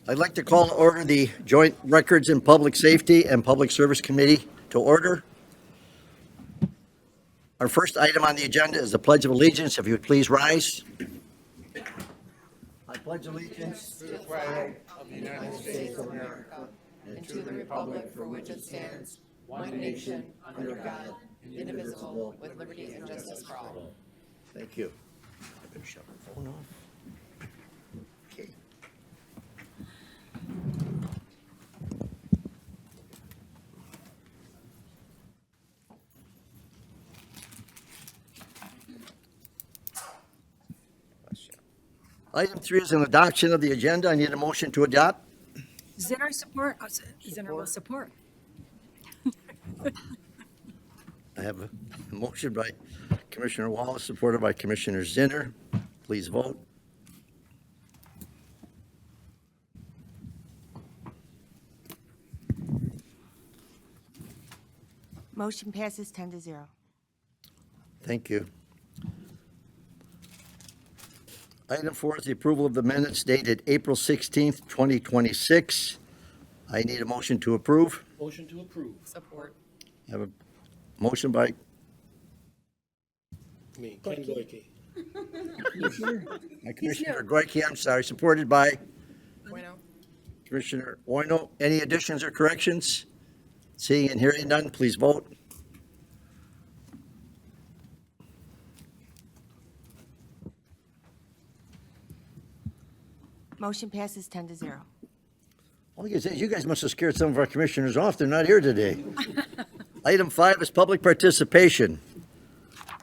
I'd like to call to order the Joint Records and Public Safety and Public Service Committee to order. Our first item on the agenda is the Pledge of Allegiance. If you would please rise. I pledge allegiance To the flag of the United States of America and to the republic for which it stands, one nation, under God, indivisible, with liberty and justice for all. Thank you. I better shut my phone off. Okay. Item 3 is an adoption of the agenda. I need a motion to adopt. Zinner support. Zinner will support. I have a motion by Commissioner Wallace, supported by Commissioner Zinner. Please vote. Motion passes 10-0. Thank you. Item 4 is the approval of the minutes dated April 16th, 2026. I need a motion to approve. Motion to approve. Support. I have a motion by Me, Ken Goike. Commissioner Goike, I'm sorry, supported by Bueno. Commissioner Oyno. Any additions or corrections? Seeing and hearing none, please vote. Motion passes 10-0. All I can say is you guys must have scared some of our commissioners off. They're not here today. Item 5 is public participation.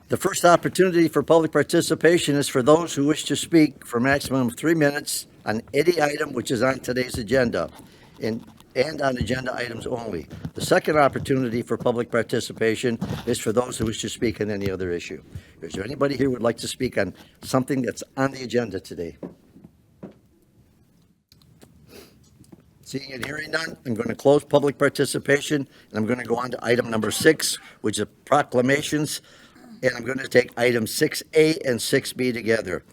The first opportunity for public participation is for those who wish to speak for a maximum of 3 minutes on any item which is on today's agenda and on agenda items only. The second opportunity for public participation is for those who wish to speak on any other issue. Is there anybody here who would like to speak on something that's on the agenda today? Seeing and hearing none, I'm going to close public participation, and I'm going to go on to item number 6, which is proclamations, and I'm going to take items 6A and 6B together.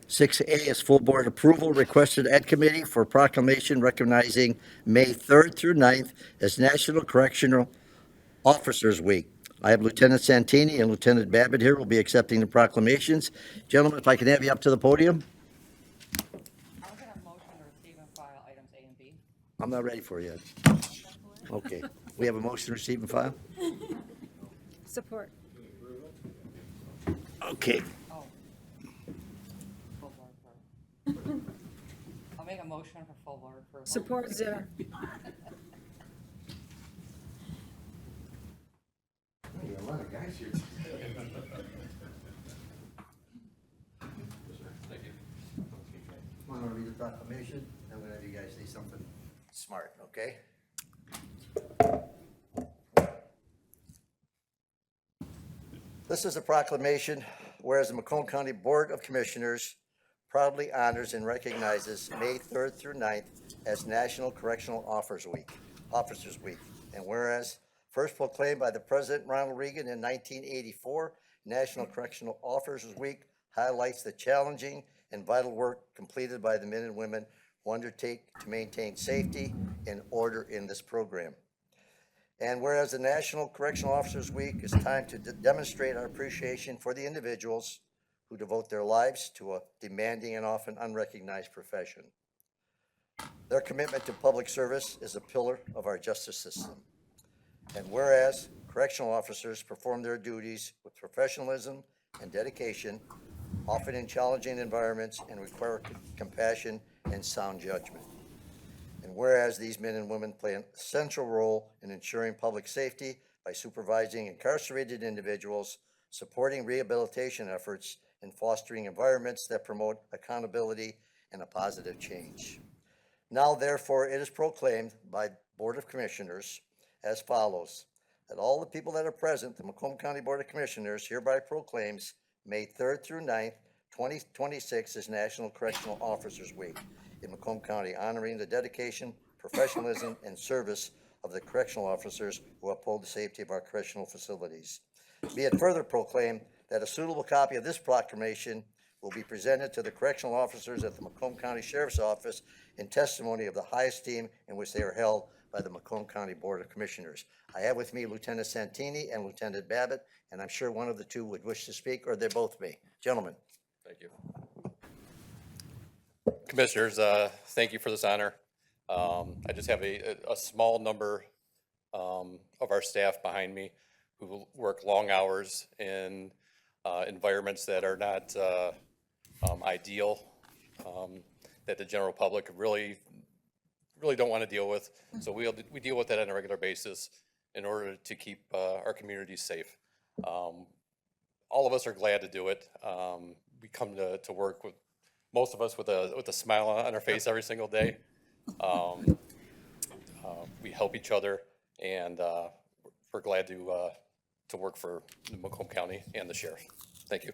6A is full board approval requested at committee for proclamation recognizing May 3rd through 9th as National Correctional Officers Week. I have Lieutenant Santini and Lieutenant Babbitt here will be accepting the proclamations. Gentlemen, if I can have you up to the podium. I'll get a motion to receive and file items A and B. I'm not ready for it yet. Okay, we have a motion to receive and file? Support. Okay, Oh. Full board approval. I'll make a motion for full board approval. Support Zinner. a lot of guys here. I'm gonna read the proclamation, I'm gonna have you guys say something smart, okay? This is a proclamation, whereas the Macomb County Board of Commissioners proudly honors and recognizes May 3rd through 9th as National Correctional Officers Week. And whereas first proclaimed by the President Ronald Reagan in 1984, National Correctional Officers Week highlights the challenging and vital work completed by the men and women who undertake to maintain safety and order in this program. And whereas the National Correctional Officers Week is time to demonstrate our appreciation for the individuals who devote their lives to a demanding and often unrecognized profession. Their commitment to public service is a pillar of our justice system. And whereas correctional officers perform their duties with professionalism and dedication, often in challenging environments, and require compassion and sound judgment. And whereas these men and women play an essential role in ensuring public safety by supervising incarcerated individuals, supporting rehabilitation efforts, and fostering environments that promote accountability and a positive change. Now, therefore, it is proclaimed by Board of Commissioners as follows, that all the people that are present, the Macomb County Board of Commissioners hereby proclaims May 3rd through 9th, 2026 is National Correctional Officers Week in Macomb County, honoring the dedication, professionalism, and service of the correctional officers who uphold the safety of our correctional facilities. Be it further proclaimed that a suitable copy of this proclamation will be presented to the correctional officers at the Macomb County Sheriff's Office in testimony of the high esteem in which they are held by the Macomb County Board of Commissioners. I have with me Lieutenant Santini and Lieutenant Babbitt, and I'm sure one of the two would wish to speak, or they both may. Gentlemen. Thank you. Commissioners, thank you for this honor. I just have a small number of our staff behind me who work long hours in environments that are not ideal, that the general public really don't want to deal with. So we deal with that on a regular basis in order to keep our communities safe. All of us are glad to do it. We come to work with, most of us with a smile on our face every single day. We help each other, and we're glad to work for Macomb County and the sheriff. Thank you.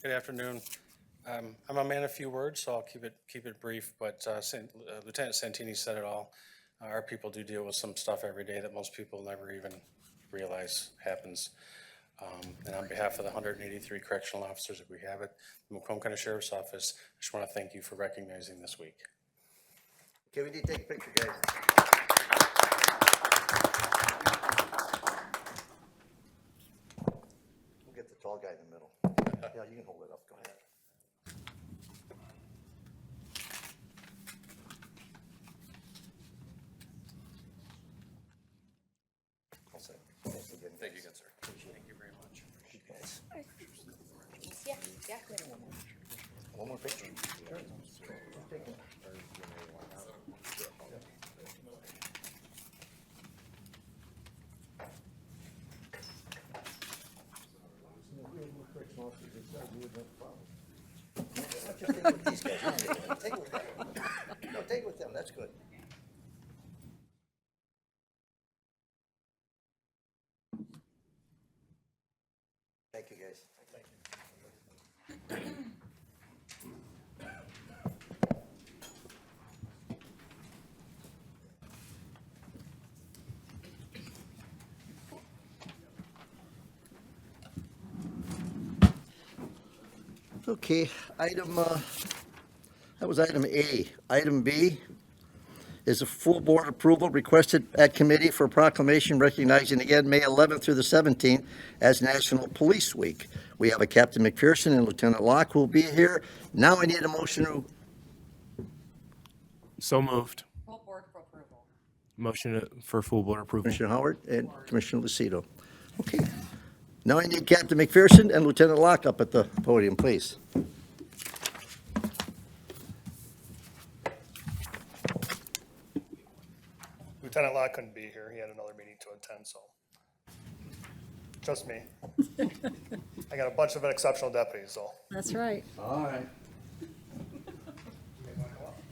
Good afternoon. I'm a man of few words, so I'll keep it brief, but Lieutenant Santini said it all. Our people do deal with some stuff every day that most people never even realize happens. And on behalf of the 183 correctional officers that we have at the Macomb County Sheriff's Office, I just want to thank you for recognizing this week. Okay, we need to take a picture, guys. We'll get the tall guy in the middle. Yeah, you can hold it up. Go ahead. All set. Thanks again. Thank you again, sir. Thank you very much. Guys. Yeah. One more picture. Just take it with these guys. Take it with them. No, take it with them. That's good. Thank you, guys. Okay, that was item A. Item B is a full board approval requested at committee for proclamation recognizing again May 11th through the 17th as National Police Week. We have a Captain McPherson and Lieutenant Locke who will be here. Now I need a motion to, So moved. Full board for approval. Motion for full board approval. Commissioner Howard and Commissioner Lucido. Okay. Now I need Captain McPherson and Lieutenant Locke up at the podium, please. Lieutenant Locke couldn't be here. He had another meeting to attend, so just me. I got a bunch of exceptional deputies, so. That's right. All right.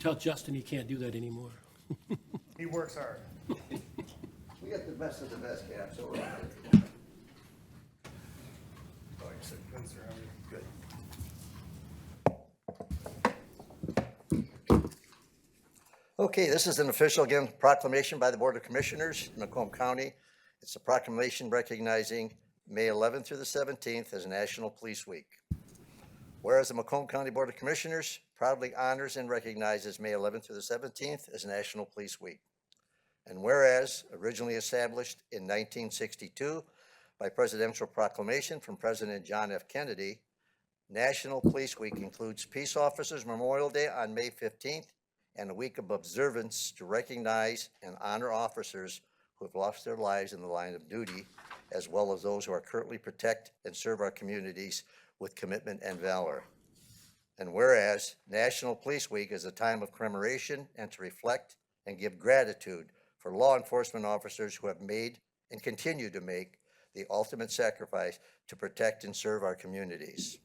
Tell Justin he can't do that anymore. He works hard. We got the best of the best, Cap, so we're all good. Okay, this is an official, again, proclamation by the Board of Commissioners in Macomb County. It's a proclamation recognizing May 11th through the 17th as National Police Week. Whereas the Macomb County Board of Commissioners proudly honors and recognizes May 11th through the 17th as National Police Week. And whereas originally established in 1962 by presidential proclamation from President John F. Kennedy, National Police Week includes Peace Officers Memorial Day on May 15th and a week of observance to recognize and honor officers who have lost their lives in the line of duty, as well as those who are currently protect and serve our communities with commitment and valor. And whereas National Police Week is a time of commemoration and to reflect and give gratitude for law enforcement officers who have made and continue to make the ultimate sacrifice to protect and serve our communities.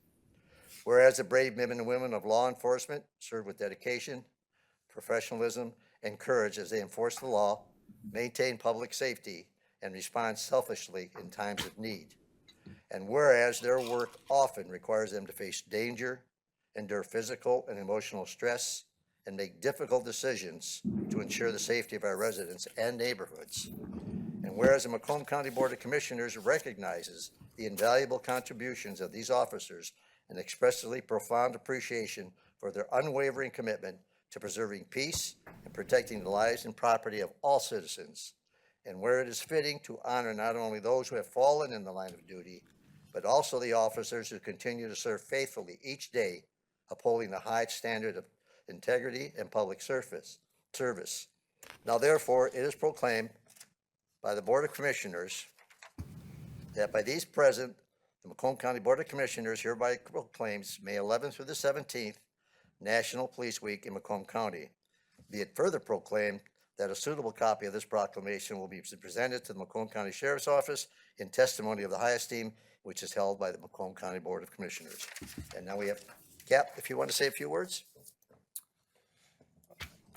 Whereas the brave men and women of law enforcement serve with dedication, professionalism, and courage as they enforce the law, maintain public safety, and respond selfishly in times of need. And whereas their work often requires them to face danger, endure physical and emotional stress, and make difficult decisions to ensure the safety of our residents and neighborhoods. And whereas the Macomb County Board of Commissioners recognizes the invaluable contributions of these officers and expressly profound appreciation for their unwavering commitment to preserving peace and protecting the lives and property of all citizens. And where it is fitting to honor not only those who have fallen in the line of duty, but also the officers who continue to serve faithfully each day, upholding the high standard of integrity and public service. Now therefore, it is proclaimed by the Board of Commissioners that by these present, the Macomb County Board of Commissioners hereby proclaims May 11th through the 17th National Police Week in Macomb County. Be it further proclaimed that a suitable copy of this proclamation will be presented to the Macomb County Sheriff's Office in testimony of the high esteem which is held by the Macomb County Board of Commissioners. And now we have Cap, if you want to say a few words.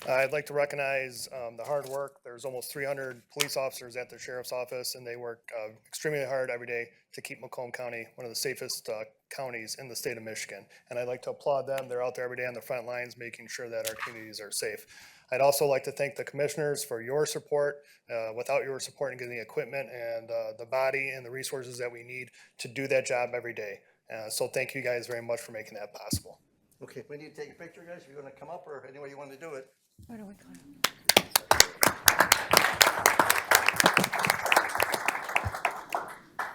I'd like to recognize the hard work. There's almost 300 police officers at the sheriff's office, and they work extremely hard every day to keep Macomb County one of the safest counties in the state of Michigan. And I'd like to applaud them. They're out there every day on the front lines, making sure that our communities are safe. I'd also like to thank the commissioners for your support. Without your support and getting the equipment and the body and the resources that we need to do that job every day. So thank you guys very much for making that possible. Okay, we need to take a picture, guys. If you want to come up or any way you want to do it. Where do we climb?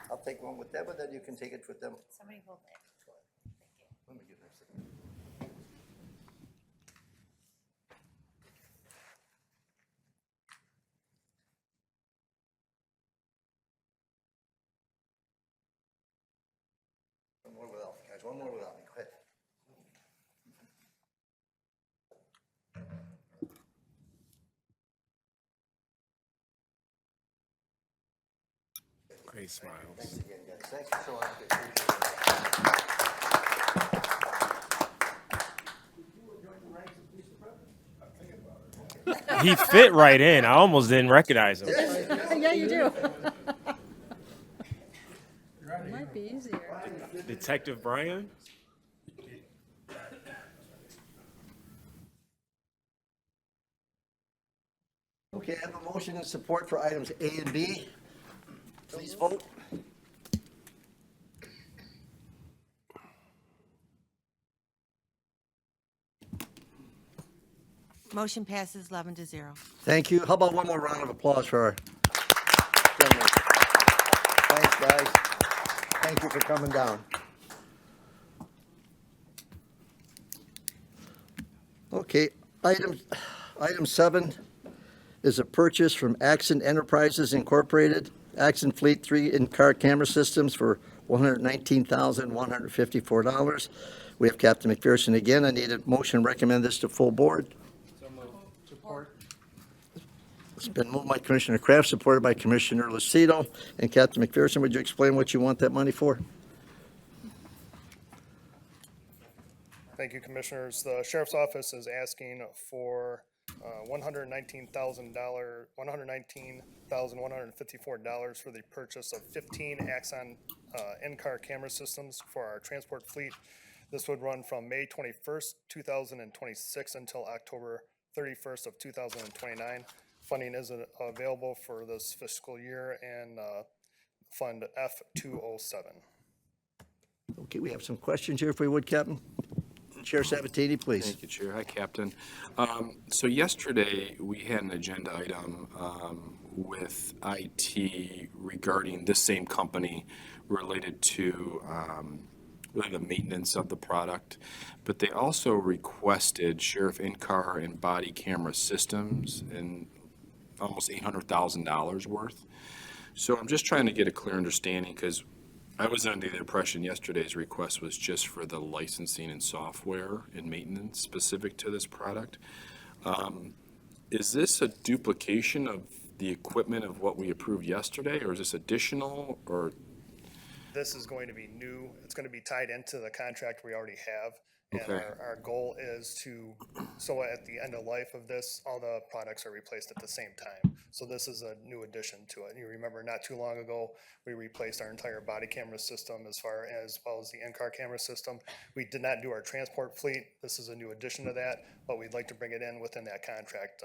I'll take one with them, and then you can take it with them. Somebody hold it. Let me get this thing. One more without me, guys. One more without me. Go ahead. Great smiles. Thanks again, guys. Thanks for showing up. Appreciate it. He fit right in. I almost didn't recognize him. Yeah, you do. Might be easier. Detective Brian? Okay, I have a motion and support for items A and B. Please vote. Motion passes 11-0. Thank you. How about one more round of applause for our gentlemen? Thanks, guys. Thank you for coming down. Okay, item 7 is a purchase from Axon Enterprises Incorporated, Axon Fleet 3 in-car camera systems for $119,154. We have Captain McPherson again. I need a motion to recommend this to full board. Support. It's been moved by Commissioner Kraft, supported by Commissioner Lucido. And Captain McPherson, would you explain what you want that money for? Thank you, Commissioners. The Sheriff's Office is asking for $119,154 for the purchase of 15 Axon in-car camera systems for our transport fleet. This would run from May 21st, 2026 until October 31st of 2029. Funding is available for this fiscal year and Fund F207. Okay, we have some questions here, if we would, Captain. Chair Sabatini, please. Thank you, Chair. Hi, Captain. So yesterday, we had an agenda item with IT regarding this same company related to really the maintenance of the product. But they also requested sheriff in-car and body camera systems and almost $800,000 worth. So I'm just trying to get a clear understanding, because I was under the impression yesterday's request was just for the licensing and software and maintenance specific to this product. Is this a duplication of the equipment of what we approved yesterday, or is this additional, or? This is going to be new. It's going to be tied into the contract we already have. And Okay. our goal is to, so at the end of life of this, all the products are replaced at the same time. So this is a new addition to it. You remember not too long ago, we replaced our entire body camera system as well as the in-car camera system. We did not do our transport fleet. This is a new addition to that, but we'd like to bring it in within that contract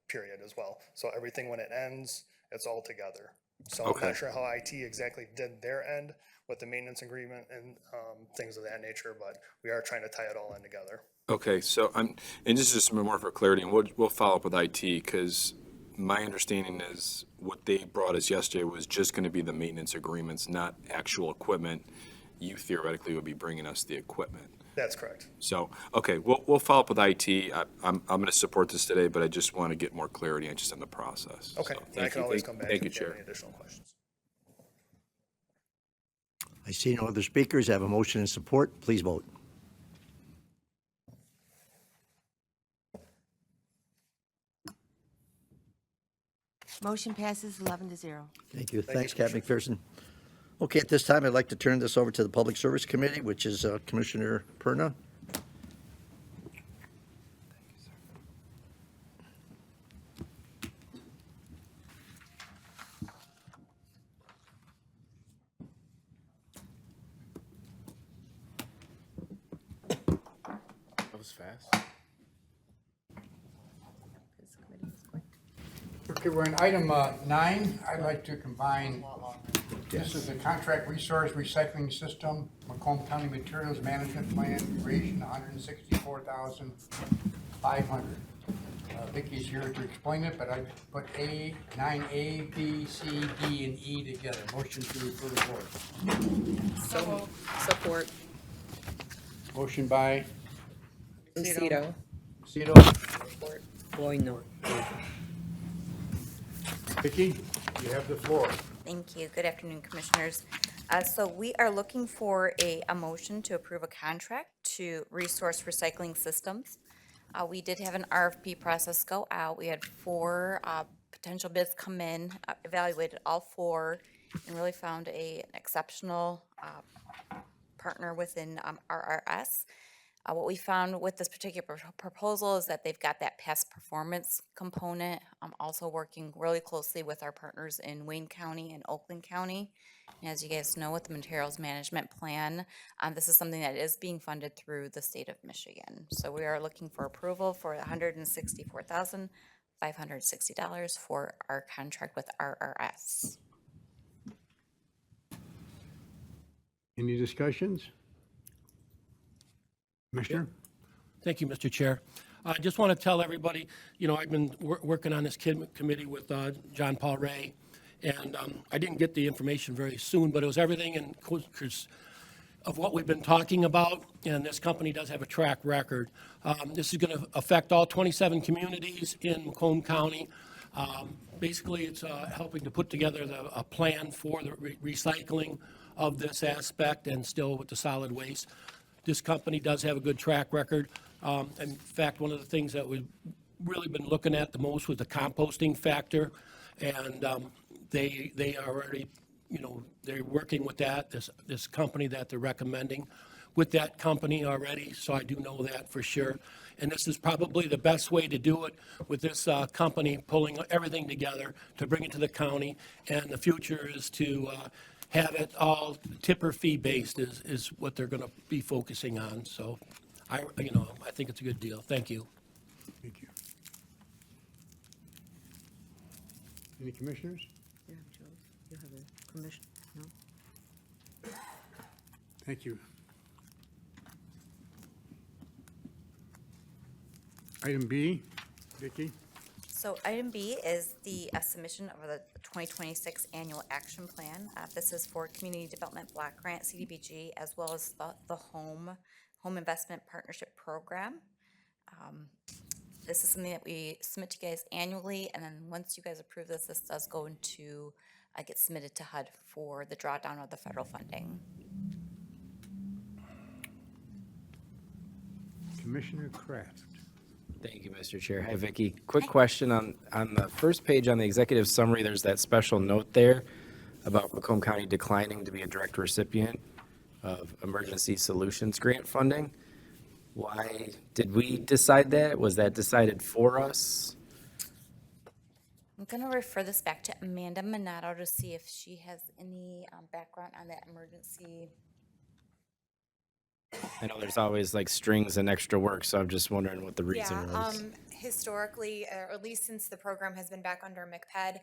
period as well. So everything, when it ends, it's all together. So I'm Okay. not sure how IT exactly did their end with the maintenance agreement and things of that nature, but we are trying to tie it all in together. Okay, so and this is just more for clarity, and we'll follow up with IT, because my understanding is what they brought us yesterday was just going to be the maintenance agreements, not actual equipment. You theoretically would be bringing us the equipment. That's correct. So, okay, we'll follow up with IT. I'm going to support this today, but I just want to get more clarity on just on the process. Okay, So, and I thank can you. always come back Thank you, if you have Chair. any additional questions. I see no other speakers. I have a motion in support. Please vote. Motion passes 11-0. Thank you. Thanks, Captain McPherson. Okay, at this time, I'd like to turn this over to the Public Service Committee, which is Commissioner Perna. That was fast. Okay, we're in item 9. I'd like to combine, this is the contract resource recycling system, Macomb County Materials Management Plan, duration $164,500. Vicky's here to explain it, but I put 9A, B, C, D, and E together. Motion to refer to board. So moved. Support. Motion by Lucido. Cito. Support. Bueno. Vicky, you have the floor. Thank you. Good afternoon, Commissioners. So we are looking for a motion to approve a contract to Resource Recycling Systems. We did have an RFP process go out. We had 4 potential bids come in, evaluated all 4, and really found an exceptional partner within RRS. What we found with this particular proposal is that they've got that past performance component. I'm also working really closely with our partners in Wayne County and Oakland County. And as you guys know, with the Materials Management Plan, this is something that is being funded through the state of Michigan. So we are looking for approval for $164,560 for our contract with RRS. Any discussions? Commissioner? Thank you, Mr. Chair. I just want to tell everybody, I've been working on this committee with John Paul Ray, and I didn't get the information very soon, but it was everything in of what we've been talking about, and this company does have a track record. This is going to affect all 27 communities in Macomb County. Basically, it's helping to put together a plan for the recycling of this aspect and still with the solid waste. This company does have a good track record. In fact, one of the things that we've really been looking at the most was the composting factor. And they are already, they're working with this company that they're recommending with that company already. So I do know that for sure. And this is probably the best way to do it with this company pulling everything together to bring it to the county. And the future is to have it all tipper fee based is what they're going to be focusing on. So I think it's a good deal. Thank you. Thank you. Any commissioners? You have a commission, no? Thank you. Item B, Vicki? So item B is the submission of the 2026 Annual Action Plan. This is for Community Development Block Grant, CDBG, as well as the Home Investment Partnership Program. This is something that we submit to you guys annually, and then once you guys approve this, this does go into, get submitted to HUD for the drawdown of the federal funding. Commissioner Kraft? Thank you, Mr. Chair. Hi, Vicki. Quick question on the first page on the executive summary, there's that special note there about Macomb County declining to be a direct recipient of Emergency Solutions Grant funding. Why did we decide that? Was that decided for us? I'm going to refer this back to Amanda Minato to see if she has any background on that emergency. I know there's always like strings and extra work, so I'm just wondering what the reason was. historically, or at least since the program has been back under MCPED,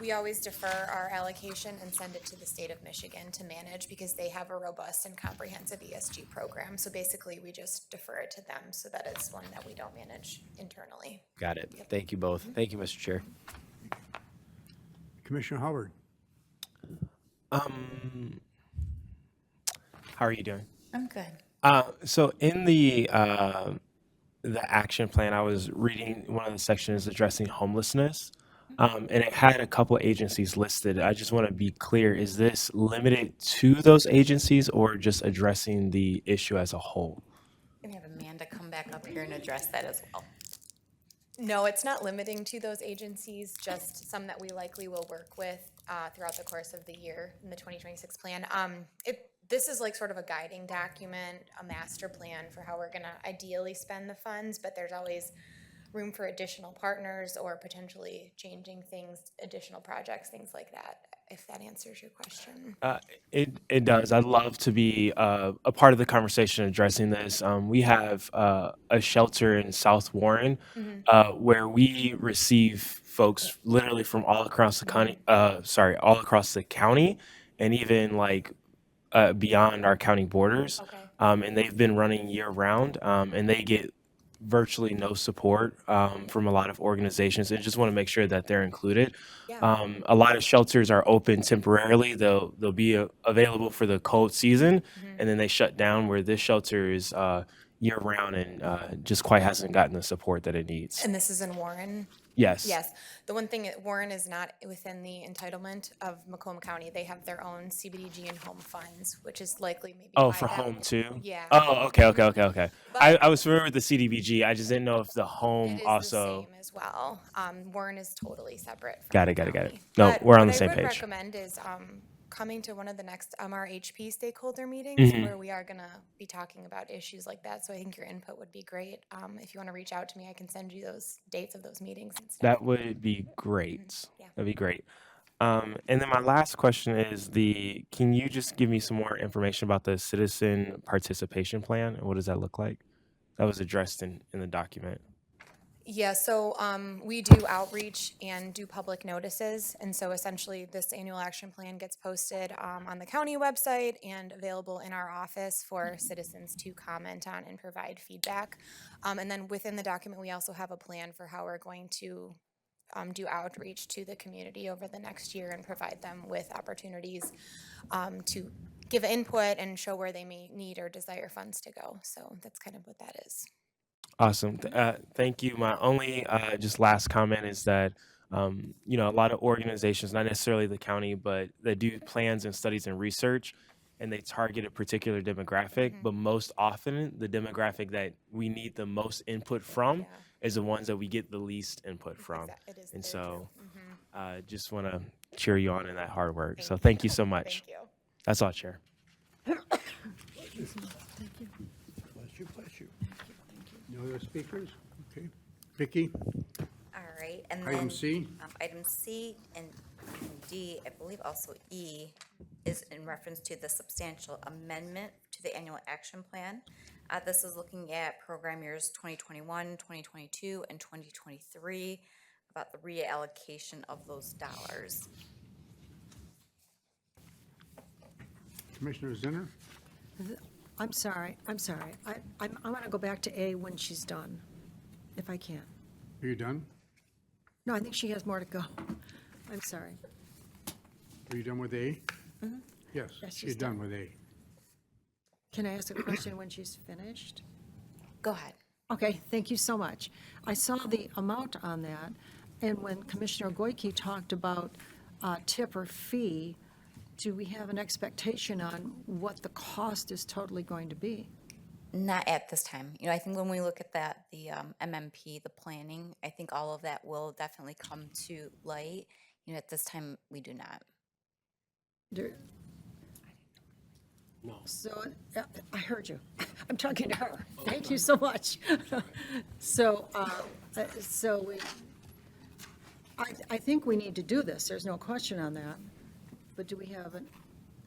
we always defer our allocation and send it to the state of Michigan to manage because they have a robust and comprehensive ESG program. So basically, we just defer it to them so that it's one that we don't manage internally. Got it. Thank you both. Thank you, Mr. Chair. Commissioner Howard. How are you doing? I'm good. So in the action plan, I was reading one of the sections addressing homelessness, and it had a couple agencies listed. I just want to be clear: is this limited to those agencies, or just addressing the issue as a whole? Gonna have Amanda come back up here and address that as well. No, it's not limiting to those agencies, just some that we likely will work with throughout the course of the year in the 2026 plan. This is like sort of a guiding document, a master plan for how we're gonna ideally spend the funds, but there's always room for additional partners or potentially changing things, additional projects, things like that, if that answers your question. It does. I'd love to be a part of the conversation addressing this. We have a shelter in South Warren where we receive folks literally from all across the county. All across the county, and even like beyond our county borders. Okay. And they've been running year round, and they get virtually no support from a lot of organizations, and just want to make sure that they're included. Yeah. A lot of shelters are open temporarily. They'll be available for the cold season, and then they shut down, where this shelter is year round and just quite hasn't gotten the support that it needs. And this is in Warren? Yes. Yes. The one thing, Warren is not within the entitlement of Macomb County. They have their own CBDG and home funds, which is likely maybe. Oh, why for that- home too? Yeah. Oh, okay. But- I was familiar with the CDBG. I just didn't know if the home It is also. the same as well. Warren is totally separate. From Got it. the got it. county. No, But we're on the what same I would page. recommend is coming to one of the next MRHP stakeholder meetings Mhm. where we are going to be talking about issues like that. So I think your input would be great. If you want to reach out to me, I can send you those dates of those meetings and stuff. That would be great. Yeah. That'd be great. And then my last question is can you just give me some more information about the citizen participation plan and what does that look like? That was addressed in the document. Yeah, so we do outreach and do public notices. And so essentially this annual action plan gets posted on the county website and available in our office for citizens to comment on and provide feedback. And then within the document, we also have a plan for how we're going to do outreach to the community over the next year and provide them with opportunities to give input and show where they may need or desire funds to go. So that's kind of what that is. Awesome. Thank you. My only just last comment is that, a lot of organizations, not necessarily the county, but they do plans and studies and research, and they target a particular demographic. But most often, the demographic that we need the most input from is the ones that we get the least input from. It is And very so true. just want to cheer you on in that hard work. So thank you so much. Thank you. That's all, Chair. Bless you, bless you. No other speakers? Okay. Vicki, All right, and then. item C. Item C and D, I believe also E, is in reference to the substantial amendment to the annual action plan. This is looking at program years 2021, 2022, and 2023, about the reallocation of those dollars. Commissioner Zinner? I'm sorry. I'm gonna go back to A when she's done, if I can. Are you done? No, I think she has more to go. I'm sorry. Are you done with A? Yes, Yes, she's she's done with A. Can I ask a question when she's finished? Go ahead. Okay, thank you so much. I saw the amount on that, and when Commissioner Goyke talked about tip or fee, do we have an expectation on what the cost is totally going to be? Not at this time. I think when we look at that, the MMP, the planning, I think all of that will definitely come to light. At this time, we do not. There- So, I heard you. I'm talking to her. Thank you so much. So, I think we need to do this. There's no question on that. But do we have,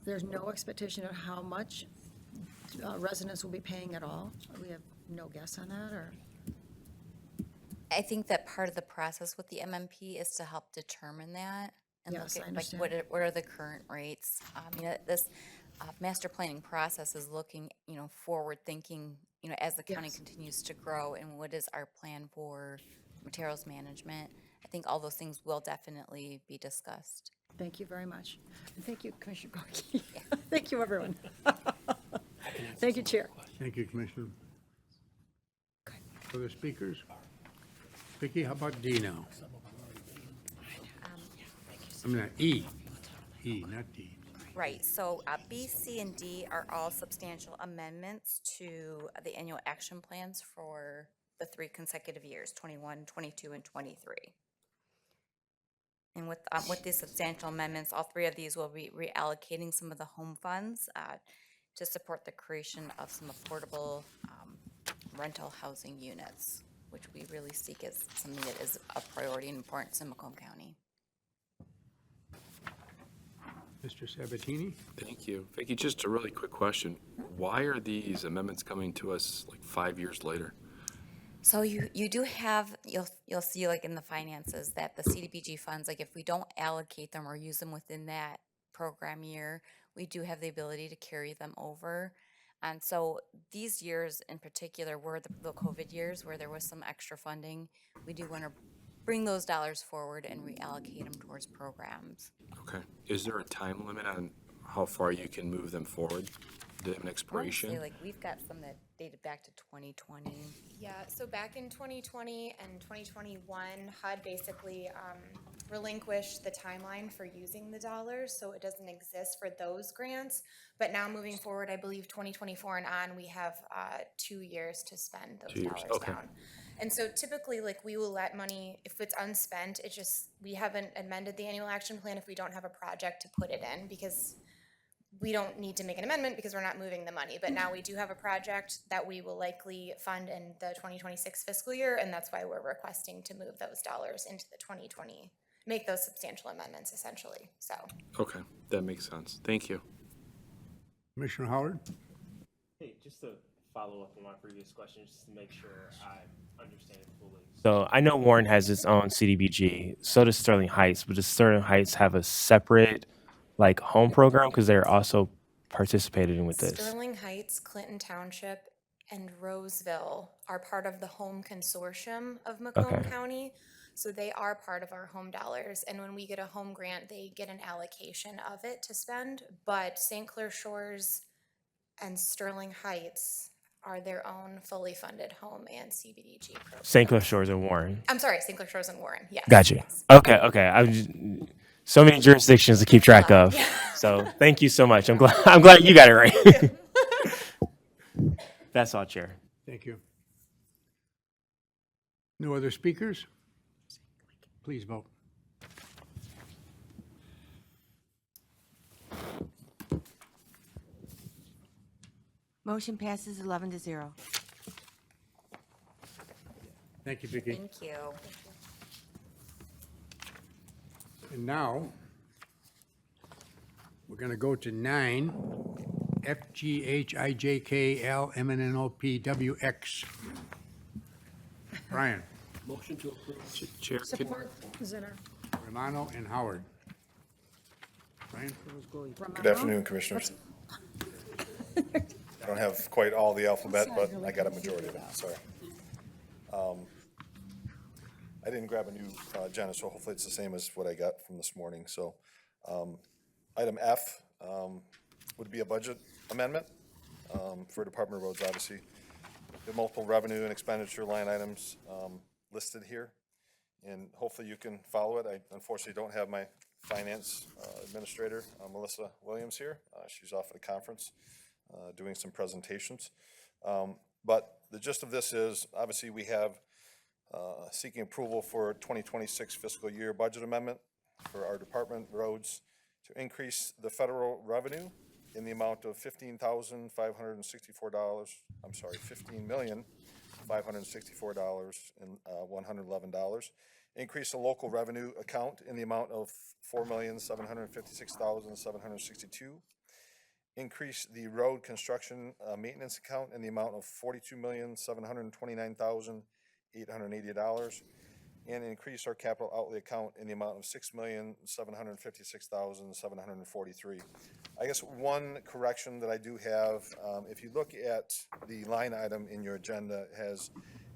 there's no expectation of how much residents will be paying at all? We have no guess on that, or? I think that part of the process with the MMP is to help determine that and Yes, look I at like understand. what are the current rates. This master planning process is looking, forward thinking, as the county Yes. continues to grow and what is our plan for materials management. I think all those things will definitely be discussed. Thank you very much. And thank you, Commissioner Gorky. Thank you, everyone. Thank you, Chair. Thank you, Commissioner. Other speakers? Vicki, how about D now? I mean, E, not D. Right, so B, C, and D are all substantial amendments to the annual action plans for the 3 consecutive years, 21, 22, and 23. And with these substantial amendments, all 3 of these will be reallocating some of the home funds to support the creation of some affordable rental housing units, which we really seek as something that is a priority and important in Macomb County. Mr. Sabatini? Thank you. Vicki, just a really quick question. Why are these amendments coming to us like 5 years later? So you do have, you'll see like in the finances that the CDBG funds, like if we don't allocate them or use them within that program year, we do have the ability to carry them over. And so these years in particular were the COVID years where there was some extra funding. We do want to bring those dollars forward and reallocate them towards programs. Okay. Is there a time limit on how far you can move them forward? Do they have an I want to expiration? say like we've got some that dated back to 2020. Yeah, so back in 2020 and 2021, HUD basically relinquished the timeline for using the dollars, so it doesn't exist for those grants. But now moving forward, I believe 2024 and on, we have 2 years to spend those 2 years, dollars okay. down. And so typically, like, we will let money, if it's unspent, it just, we haven't amended the annual action plan if we don't have a project to put it in, because we don't need to make an amendment because we're not moving the money. But now we do have a project that we will likely fund in the 2026 fiscal year, and that's why we're requesting to move those dollars into the 2020, make those substantial amendments essentially, so. Okay, that makes sense. Thank you. Commissioner Howard? Hey, just to follow up on my previous question, just to make sure I understand it fully. So I know Warren has its own CDBG, so does Sterling Heights, but does Sterling Heights have a separate like home program because they're also participating with this? Sterling Heights, Clinton Township, and Roseville are part of the home consortium of Macomb Okay. County. So they are part of our home dollars. And when we get a home grant, they get an allocation of it to spend. But St. Clair Shores and Sterling Heights are their own fully funded home and CBDG program. St. Clair Shores and Warren. I'm sorry, St. Clair Shores and Warren, yes. Got you. Yes. Okay, okay. I'm just, so many jurisdictions to keep track of. So thank you so much. I'm glad you got it right. That's all, Chair. Thank you. No other speakers? Please vote. Motion passes 11-0. Thank you, Vicki. Thank you. And now, we're going to go to 9, FGHIJKLMNOPWX. Brian, Motion to approve. Chair, could, Support, Zinner. Romano, and Howard. Brian? Good afternoon, Commissioners. I don't have quite all the alphabet, but I got a majority of it, sorry. I didn't grab a new agenda, so hopefully it's the same as what I got from this morning. So item F would be a budget amendment for Department of Roads, obviously. There are multiple revenue and expenditure line items listed here, and hopefully you can follow it. I unfortunately don't have my finance administrator, Melissa Williams, here. She's off at a conference doing some presentations. But the gist of this is, obviously, we have seeking approval for 2026 fiscal year budget amendment for our department roads to increase the federal revenue in the amount of $15,564. I'm sorry, $15,564,111. Increase the local revenue account in the amount of $4,756,762. Increase the road construction maintenance account in the amount of $42,729,800. $880, and increase our capital outlay account in the amount of $6,756,743. I guess one correction that I do have, if you look at the line item in your agenda, it has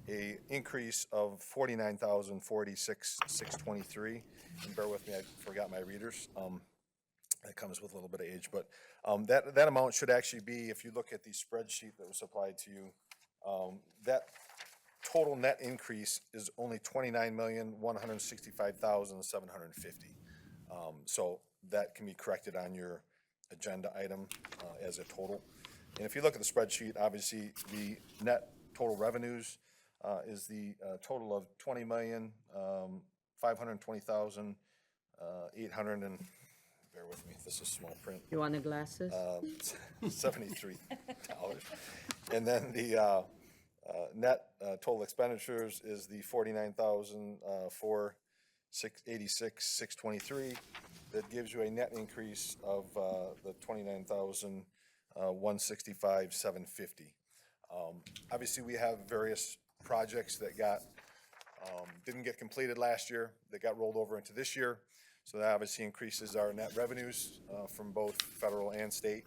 a increase of $49,046,623. And bear with me, I forgot my readers. That comes with a little bit of age, but that amount should actually be, if you look at the spreadsheet that was supplied to you, that total net increase is only $29,165,750. So that can be corrected on your agenda item as a total. And if you look at the spreadsheet, obviously the net total revenues is the total of $20,520,800 and bear with me, this is small print. You want the glasses? $73. And then the net total expenditures is the $49,486,623. That gives you a net increase of the $29,165,750. Obviously, we have various projects that didn't get completed last year, that got rolled over into this year. So that obviously increases our net revenues from both federal and state.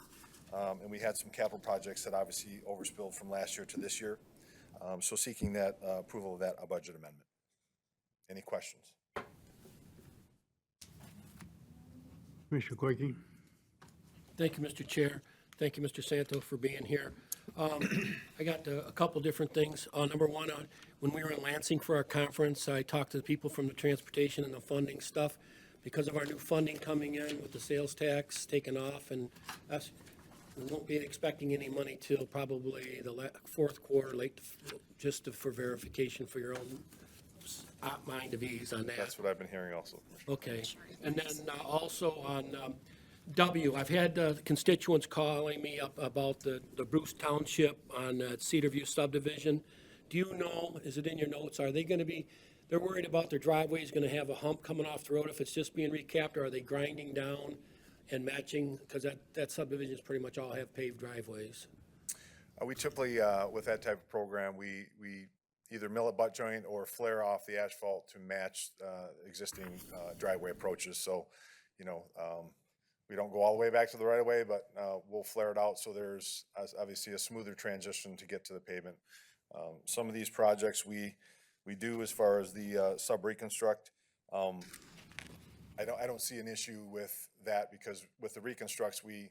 And we had some capital projects that obviously overspilled from last year to this year. So seeking that approval of that budget amendment. Any questions? Commissioner Goyke? Thank you, Mr. Chair. Thank you, Mr. Santo, for being here. I got a couple different things. Number one, when we were in Lansing for our conference, I talked to the people from the transportation and the funding stuff. Because of our new funding coming in with the sales tax taken off, and us, we won't be expecting any money till probably the fourth quarter, just for verification for your own mind of ease on that. That's what I've been hearing also. Okay, and then also on W, I've had constituents calling me up about the Bruce Township on Cedarview subdivision. Do you know, is it in your notes, are they gonna be, they're worried about their driveway is gonna have a hump coming off the road if it's just being recapped, or are they grinding down and matching? Because that subdivisions pretty much all have paved driveways. We typically, with that type of program, we either mill a butt joint or flare off the asphalt to match existing driveway approaches. So, you know, we don't go all the way back to the right of way, but we'll flare it out so there's obviously a smoother transition to get to the pavement. Some of these projects we do as far as the sub-reconstruct. I don't see an issue with that because with the reconstructs, we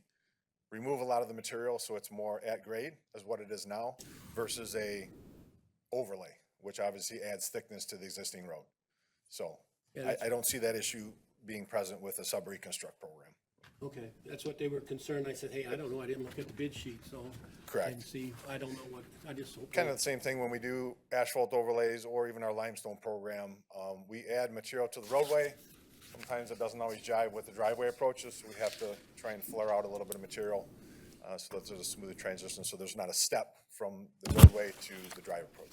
remove a lot of the material, so it's more at grade as what it is now versus a overlay, which obviously adds thickness to the existing road. So Yeah, I don't see that issue being present with a sub-reconstruct program. Okay, that's what they were concerned. I said, hey, I don't know, I didn't look at the bid sheet, so. Correct. I didn't see, I don't know what, I just. Kind of the same thing when we do asphalt overlays or even our limestone program. We add material to the roadway. Sometimes it doesn't always jive with the driveway approaches, so we have to try and flare out a little bit of material so that there's a smoother transition, so there's not a step from the roadway to the drive approach.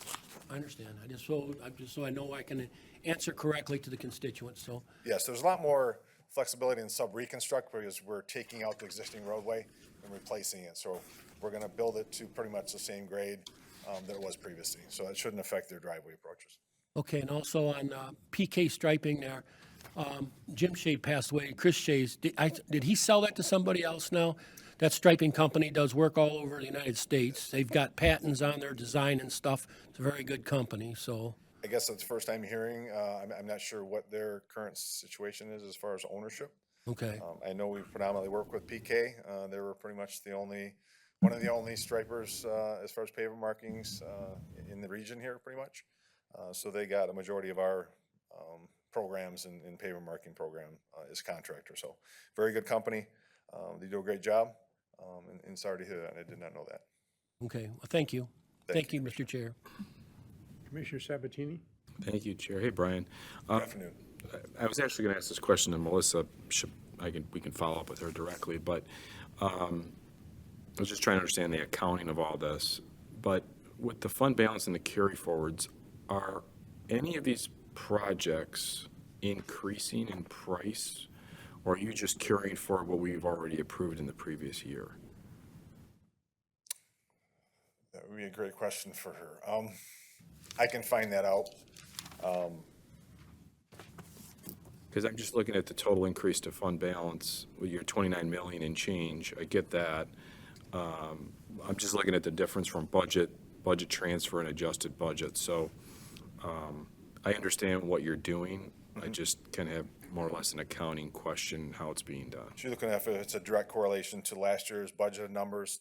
I understand. just so I know I can answer correctly to the constituents, so. Yes, there's a lot more flexibility in sub-reconstruct because we're taking out the existing roadway and replacing it. So we're gonna build it to pretty much the same grade that it was previously. So it shouldn't affect their driveway approaches. Okay, and also on PK striping there, Jim Shea passed away, Chris Shea's, did he sell that to somebody else now? That striping company does work all over the United States. They've got patents on their design and stuff. It's a very good company, so. I guess that's the first time hearing. I'm not sure what their current situation is as far as ownership. Okay. I know we predominantly work with PK. They were pretty much one of the only stripers as far as paver markings in the region here, pretty much. So they got a majority of our programs in paver marking program as contractor. So very good company. They do a great job. And sorry to hear that. I did not know that. Okay, well, thank you. Thank you, Mr. Chair. Commissioner Sabatini? Thank you, Chair. Hey, Brian. Good afternoon. I was actually going to ask this question to Melissa. We can follow up with her directly, but I was just trying to understand the accounting of all this. But with the fund balance and the carry forwards, are any of these projects increasing in price, or are you just carrying forward what we've already approved in the previous year? That would be a great question for her. I can find that out. Because I'm just looking at the total increase to fund balance with your 29 million and change. I get that. I'm just looking at the difference from budget transfer and adjusted budget. So I understand what you're doing. I just kind of have more or less an accounting question, how it's being done. So you're looking at if it's a direct correlation to last year's budgeted numbers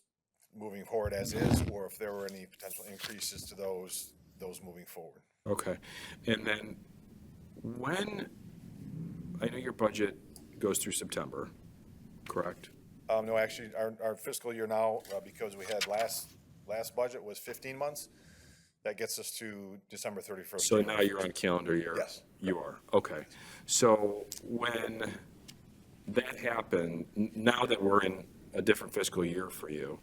moving forward as is, or if there were any potential increases to those moving forward. Okay. And then when, I know your budget goes through September, correct? No, actually, our fiscal year now, because we had last budget was 15 months, that gets us to December 31st. So now you're on calendar year? Yes. You are, okay. So when that happened, now that we're in a different fiscal year for you,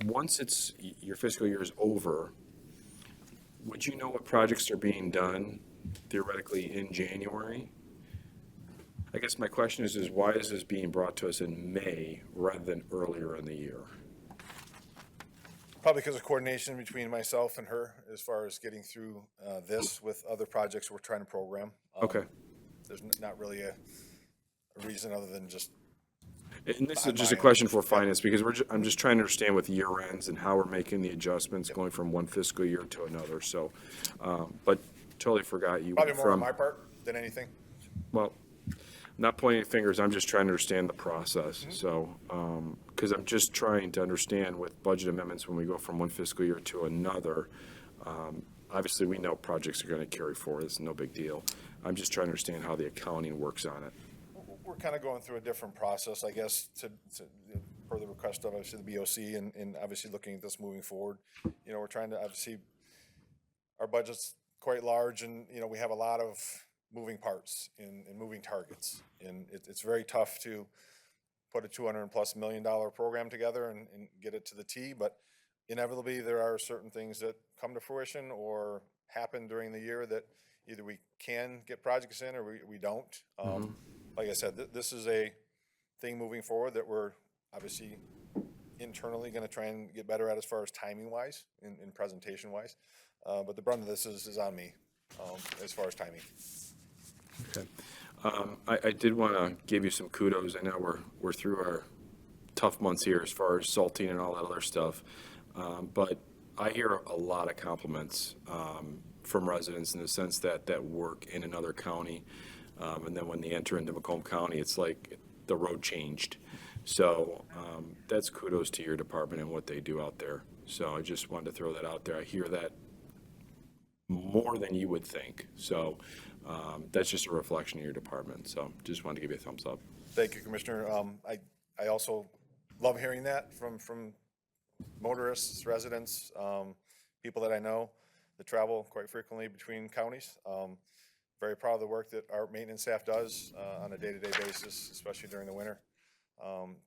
once your fiscal year is over, would you know what projects are being done theoretically in January? I guess my question is why is this being brought to us in May rather than earlier in the year? Probably because of coordination between myself and her as far as getting through this with other projects we're trying to program. Okay. There's not really a reason other than just. And this is just a question for finance, because I'm just trying to understand with year ends and how we're making the adjustments going from one fiscal year to another, so, but totally forgot you Probably went more on from, my part than anything. well, not pointing fingers, I'm just trying to understand the process, so, because I'm just trying to understand with budget amendments, when we go from one fiscal year to another, obviously, we know projects are gonna carry forward, it's no big deal. I'm just trying to understand how the accounting works on it. We're kind of going through a different process, I guess, to per the request of obviously the BOC and obviously looking at this moving forward. You know, we're trying to obviously, our budget's quite large and, you know, we have a lot of moving parts and moving targets. And it's very tough to put a $200+ million program together and get it to the T, but inevitably there are certain things that come to fruition or happen during the year that either we can get projects in or we don't. Like I said, this is a thing moving forward that we're obviously internally going to try and get better at as far as timing wise and presentation wise. But the brunt of this is on me as far as timing. Okay. I did want to give you some kudos. I know we're through our tough months here as far as salting and all that other stuff. But I hear a lot of compliments from residents in the sense that work in another county. And then when they enter into Macomb County, it's like the road changed. So that's kudos to your department and what they do out there. So I just wanted to throw that out there. I hear that more than you would think. So that's just a reflection of your department. So just wanted to give you a thumbs up. Thank you, Commissioner. I also love hearing that from motorists, residents, people that I know that travel quite frequently between counties. Very proud of the work that our maintenance staff does on a day-to-day basis, especially during the winter.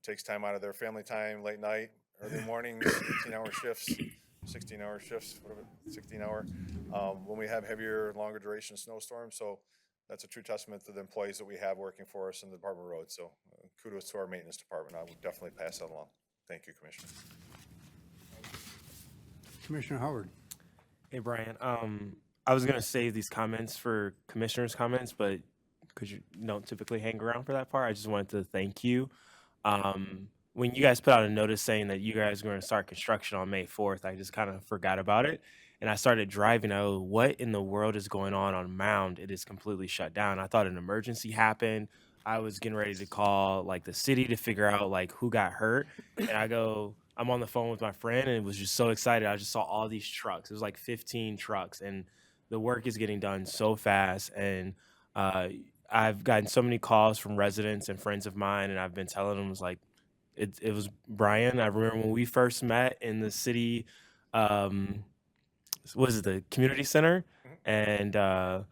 Takes time out of their family time, late night, early mornings, 18-hour shifts, 16-hour shifts, whatever, 16-hour, when we have heavier, longer duration snowstorms. So that's a true testament to the employees that we have working for us in the Department of Roads. So kudos to our maintenance department. I would definitely pass that along. Thank you, Commissioner. Commissioner Howard. Hey, Brian. I was gonna save these comments for commissioners' comments, but because you don't typically hang around for that part, I just wanted to thank you. When you guys put out a notice saying that you guys were gonna start construction on May 4th, I just kind of forgot about it. And I started driving. I was, what in the world is going on Mound? It is completely shut down. I thought an emergency happened. I was getting ready to call like the city to figure out like who got hurt. And I'm on the phone with my friend and was just so excited. I just saw all these trucks. It was like 15 trucks and the work is getting done so fast. And I've gotten so many calls from residents and friends of mine, and I've been telling them, it was Brian. I remember when we first met in the city, was it the community center? And I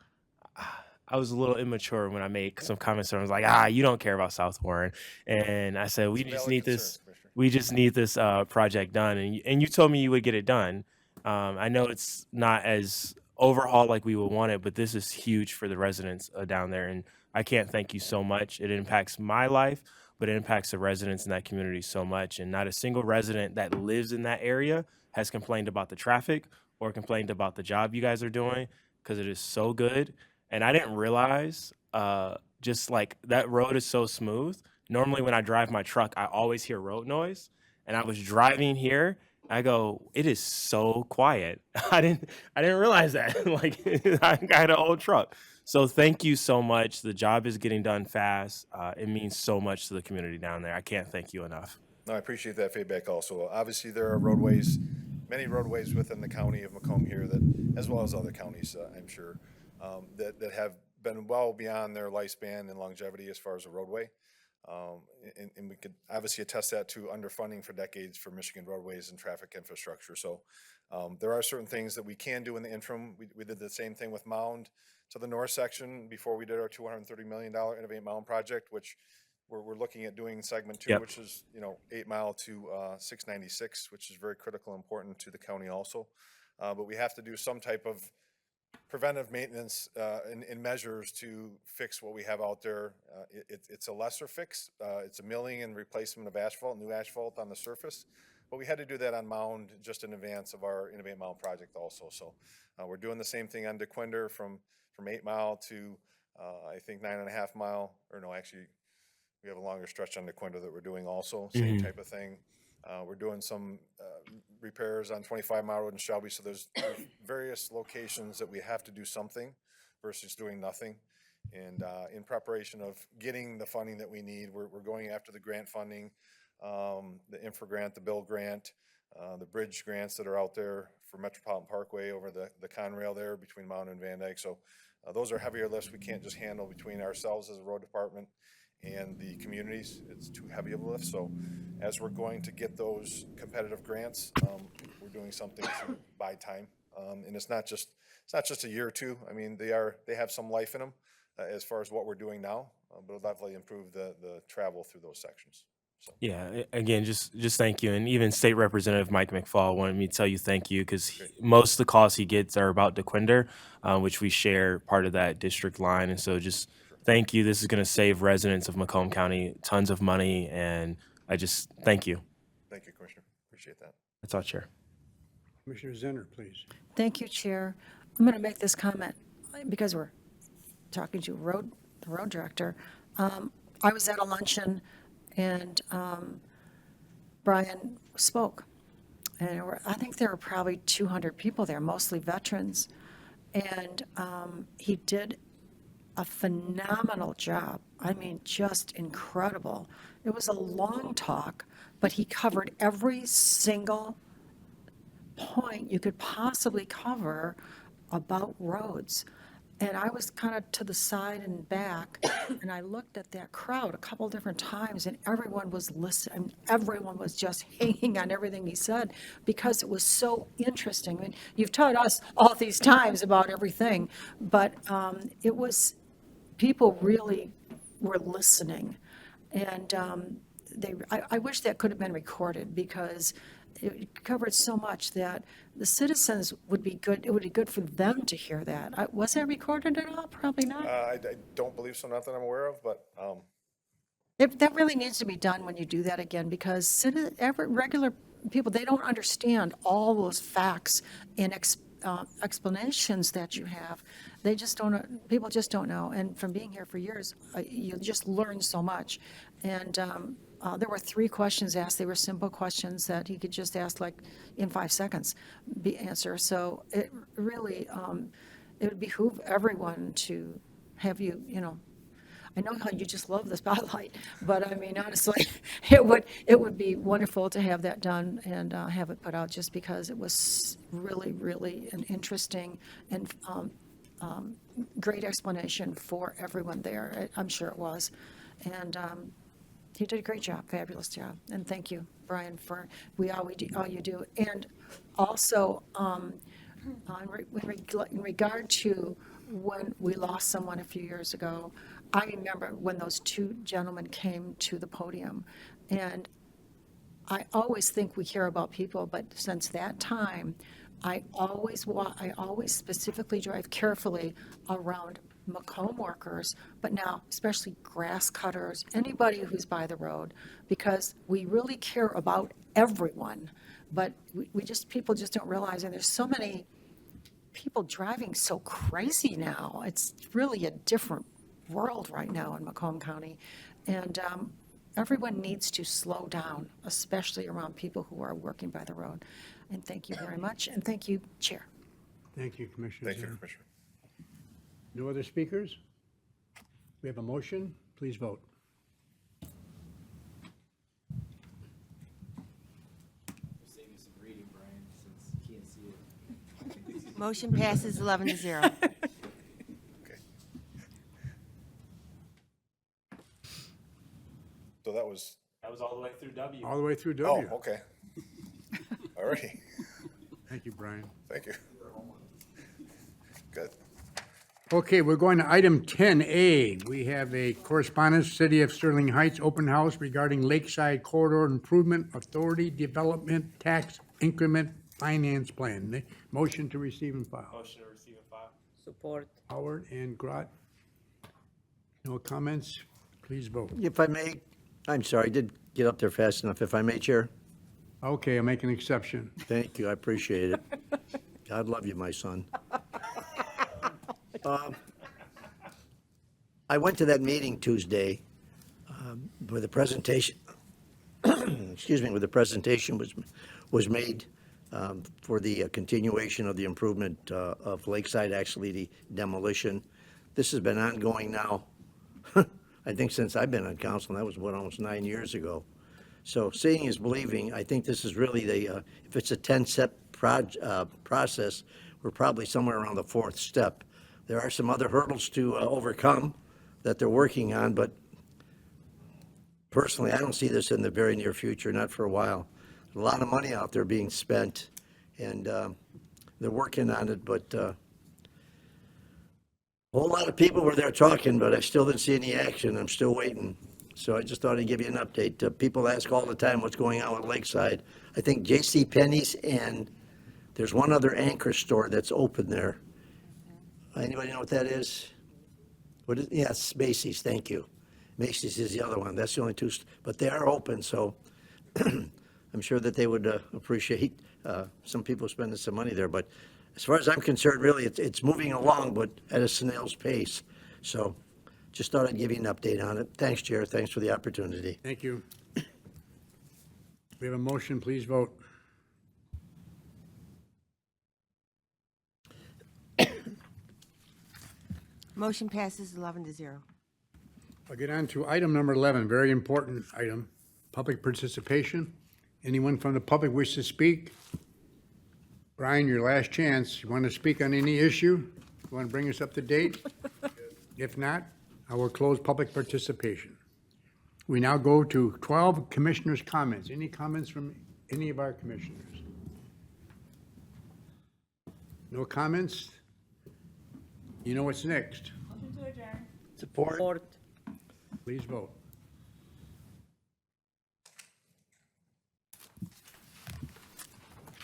was a little immature when I made some comments. I was like, you don't care about South Warren. And I said, we just need this project done. And you told me you would get it done. I know it's not as overhauled like we would want it, but this is huge for the residents down there. And I can't thank you so much. It impacts my life, but it impacts the residents in that community so much. And not a single resident that lives in that area has complained about the traffic or complained about the job you guys are doing because it is so good. And I didn't realize, just like that road is so smooth. Normally, when I drive my truck, I always hear road noise. And I was driving here. I go, it is so quiet. I didn't realize that. Like I had an old truck. So thank you so much. The job is getting done fast. It means so much to the community down there. I can't thank you enough. No, I appreciate that feedback also. Obviously, there are roadways, many roadways within the county of Macomb here that, as well as other counties, I'm sure, that have been well beyond their lifespan and longevity as far as a roadway. And we could obviously attest that to underfunding for decades for Michigan roadways and traffic infrastructure. So there are certain things that we can do in the interim. We did the same thing with Mound to the north section before we did our $230 million Innovate Mound project, which we're looking at doing segment 2, Yep. which is, 8 Mile to 696, which is very critical and important to the county also. But we have to do some type of preventive maintenance in measures to fix what we have out there. It's a lesser fix. It's a milling and replacement of asphalt, new asphalt on the surface. But we had to do that on Mound just in advance of our Innovate Mound project also. So we're doing the same thing on DeQuinder from 8 Mile to I think 9.5 mile, or no, actually we have a longer stretch on DeQuinder that we're doing also, same type of thing. We're doing some repairs on 25 Mile Road in Shelby, so there's various locations that we have to do something versus doing nothing. And in preparation of getting the funding that we need, we're going after the grant funding, the infra grant, the bill grant, the bridge grants that are out there for Metropolitan Parkway over the Conrail there between Mountain and Van Dyke. So those are heavier lifts we can't just handle between ourselves as a road department and the communities. It's too heavy of a lift. So as we're going to get those competitive grants, we're doing something to buy time. And it's not just a year or two. I mean, they have some life in them as far as what we're doing now, but it'll definitely improve the travel through those sections. So. Yeah, again, just thank you. And even State Representative Mike McFall wanted me to tell you thank you because most of the calls he gets are about DeQuinder, which we share part of that district line. And so just thank you. This is going to save residents of Macomb County tons of money. And I just thank you. Thank you, Commissioner. Appreciate that. That's all, Chair. Commissioner Zinner, please. Thank you, Chair. I'm going to make this comment because we're talking to the road director. I was at a luncheon and Brian spoke. And I think there were probably 200 people there, mostly veterans. And he did a phenomenal job. I mean, just incredible. It was a long talk, but he covered every single point you could possibly cover about roads. And I was kind of to the side and back, and I looked at that crowd a couple different times, and everyone was listening. Everyone was just hanging on everything he said because it was so interesting. I mean, you've taught us all these times about everything, but it was, people really were listening. And I wish that could have been recorded because it covered so much that the citizens would be good, it would be good for them to hear that. Was that recorded at all? Probably not. I don't believe so, not that I'm aware of, but That really needs to be done when you do that again, because regular people, they don't understand all those facts and explanations that you have. They just don't, people just don't know. And from being here for years, you just learn so much. And there were 3 questions asked. They were simple questions that he could just ask like in 5 seconds, answer. So it really, it would behoove everyone to have you, I know how you just love the spotlight, but I mean, honestly, it would be wonderful to have that done and have it put out just because it was really, really an interesting and great explanation for everyone there. I'm sure it was. And you did a great job, fabulous job. And thank you, Brian, for all you do. And also, in regard to when we lost someone a few years ago, I remember when those 2 gentlemen came to the podium, and I always think we hear about people, but since that time, I always specifically drive carefully around Macomb workers, but now especially grass cutters, anybody who's by the road, because we really care about everyone. But people just don't realize, and there's so many people driving so crazy now. It's really a different world right now in Macomb County. And everyone needs to slow down, especially around people who are working by the road. And thank you very much, and thank you, Chair. Thank you, Commissioner Thank you, Zerr. Commissioner. No other speakers? We have a motion. Please vote. Motion passes 11-0. Okay. So that was, That was all the way through W. All the way through oh, W. okay. All righty, Thank you, Brian. thank you. Good. Okay, we're going to item 10A. We have a correspondence, City of Sterling Heights open house regarding Lakeside Corridor Improvement Authority Development Tax Increment Finance Plan. Motion to receive and file. Motion to receive and file. Support. Howard and Grott. No comments? Please vote. If I may, I'm sorry, I did get up there fast enough. If I may, Chair? Okay, I'll make an exception. Thank you, I appreciate it. God love you, my son. I went to that meeting Tuesday where the presentation, excuse me, where the presentation was made for the continuation of the improvement of Lakeside, actually the demolition. This has been ongoing now, I think since I've been on council, and that was almost 9 years ago. So seeing is believing. I think this is really if it's a 10-step process, we're probably somewhere around the 4th step. There are some other hurdles to overcome that they're working on, but personally, I don't see this in the very near future, not for a while. A lot of money out there being spent, and they're working on it, but a whole lot of people were there talking, but I still didn't see any action. I'm still waiting. So I just thought I'd give you an update. People ask all the time what's going on with Lakeside. I think J.C. Penney's and there's one other anchor store that's open there. Anybody know what that is? What is, yes, Macy's, thank you. Macy's is the other one. That's the only two, but they are open, so I'm sure that they would appreciate some people spending some money there. But as far as I'm concerned, really, it's moving along, but at a snail's pace. So just thought I'd give you an update on it. Thanks, Chair. Thanks for the opportunity. Thank you. We have a motion. Please vote. Motion passes 11-0. I'll get on to item number 11, very important item, public participation. Anyone from the public wish to speak? Brian, your last chance. You want to speak on any issue? You want to bring us up to date? If not, I will close public participation. We now go to 12 commissioners' comments. Any comments from any of our commissioners? No comments? You know what's next. Support. Please vote.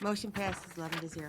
Motion passes 11-0.